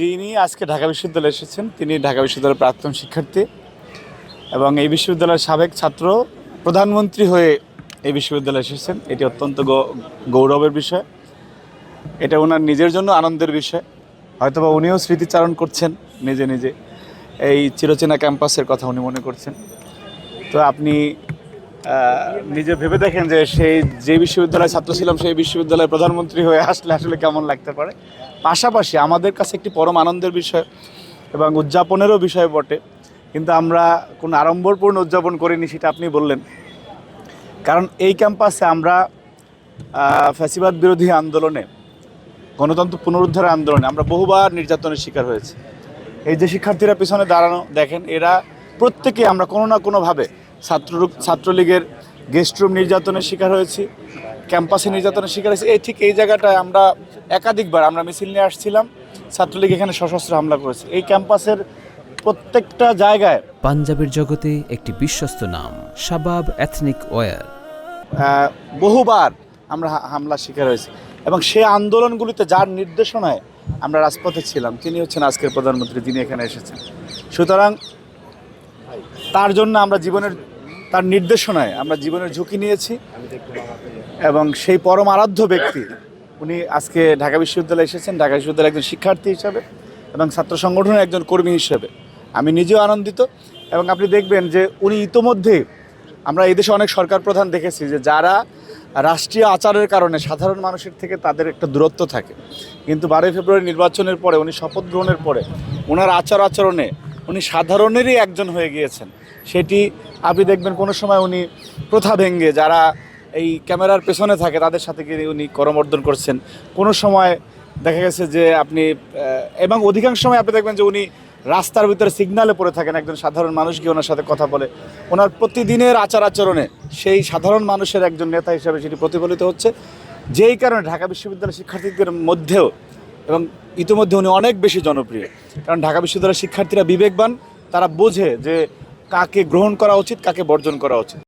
যিনি আজকে ঢাকা বিশ্ববিদ্যালয়ে এসেছেন তিনি ঢাকা বিশ্ববিদ্যালয়ের প্রাক্তন শিক্ষার্থী এবং এই বিশ্ববিদ্যালয়ের সাবেক ছাত্র প্রধানমন্ত্রী হয়ে এই বিশ্ববিদ্যালয়ে এসেছেন। এটি অত্যন্ত গৌরবের বিষয়। এটা ওনার নিজের জন্য আনন্দের বিষয়। হয়তোবা উনিও স্মৃতিচারণ করছেন নিজে নিজে, এই চিরচেনা ক্যাম্পাসের কথা উনি মনে করছেন। তো আপনি নিজে ভেবে দেখেন যে যে বিশ্ববিদ্যালয়ের ছাত্র ছিলাম সেই বিশ্ববিদ্যালয়ের প্রধানমন্ত্রী হয়ে আসলে আসলে কেমন লাগতে পারে। পাশাপাশি আমাদের কাছে একটি পরম আনন্দের বিষয় এবং উদযাপনেরও বিষয় বটে, কিন্তু আমরা কোনো আড়ম্বরপূর্ণ উদযাপন করিনি, সেটা আপনি বললেন। কারণ এই ক্যাম্পাসে আমরা ফ্যাসিবাদ বিরোধী আন্দোলনে, গণতন্ত্র পুনরুদ্ধারের আন্দোলনে আমরা বহুবার নির্যাতনের শিকার হয়েছে। এই যে শিক্ষার্থীরা পিছনে দাঁড়ানো দেখেন, এরা প্রত্যেকে আমরা কোনো না কোনোভাবে ছাত্রলীগের গেস্ট রুম নির্যাতনের শিকার হয়েছি, ক্যাম্পাসে নির্যাতনের শিকার হয়েছি। ঠিক এই জায়গাটায় আমরা একাধিকবার আমরা মিছিল নিয়ে আসছিলাম, ছাত্রলীগ এখানে সশস্ত্র হামলা করেছে। এই ক্যাম্পাসের প্রত্যেকটা জায়গায় পাঞ্জাবের জগতে একটি বিশ্বস্ত নাম শাবাব এথনিক ওয়্যার, বহুবার আমরা হামলা শিকার হয়েছি এবং সে আন্দোলনগুলিতে যার নির্দেশনায় আমরা রাজপথে ছিলাম তিনি হচ্ছেন আজকের প্রধানমন্ত্রী, যিনি এখানে এসেছেন। সুতরাং তার জন্য আমরা তার নির্দেশনায় আমরা জীবনের ঝুঁকি নিয়েছি এবং সেই পরম আরাধ্য ব্যক্তি উনি আজকে ঢাকা বিশ্ববিদ্যালয়ে এসেছেন, ঢাকা বিশ্ববিদ্যালয়ের একজন শিক্ষার্থী হিসাবে এবং ছাত্র সংগঠনের একজন কর্মী হিসেবে আমি নিজেও আনন্দিত। এবং আপনি দেখবেন যে উনি ইতোমধ্যে, আমরা এই দেশে অনেক সরকার প্রধান দেখেছি যে যারা রাষ্ট্রীয় আচারের কারণে সাধারণ মানুষের থেকে তাদের একটা দূরত্ব থাকে, কিন্তু 12 ফেব্রুয়ারি নির্বাচনের পরে উনি শপথ গ্রহণের পরে ওনার আচরণে উনি সাধারণেরই একজন হয়ে গিয়েছেন। সেটি আপনি দেখবেন কোনো সময় উনি প্রথা ভেঙে যারা এই ক্যামেরার পেছনে থাকে তাদের সাথে গিয়ে উনি করমর্দন করছেন। কোনো সময় দেখা গেছে যে এবং অধিকাংশ সময় আপনি দেখবেন যে উনি রাস্তার ভিতরে সিগনালে পড়ে থাকেন, একজন সাধারণ মানুষ গিয়ে ওনার সাথে কথা বলে। ওনার প্রতিদিনের আচরণে সেই সাধারণ মানুষের একজন নেতা হিসেবে সেটি প্রতিফলিত হচ্ছে, যেই কারণে ঢাকা বিশ্ববিদ্যালয়ের শিক্ষার্থীদের মধ্যেও এবং ইতিমধ্যে উনি অনেক বেশি জনপ্রিয়। কারণ ঢাকা বিশ্ববিদ্যালয়ের শিক্ষার্থীরা বিবেকবান, তারা বোঝে যে কাকে গ্রহণ করা উচিত, কাকে বর্জন করা উচিত।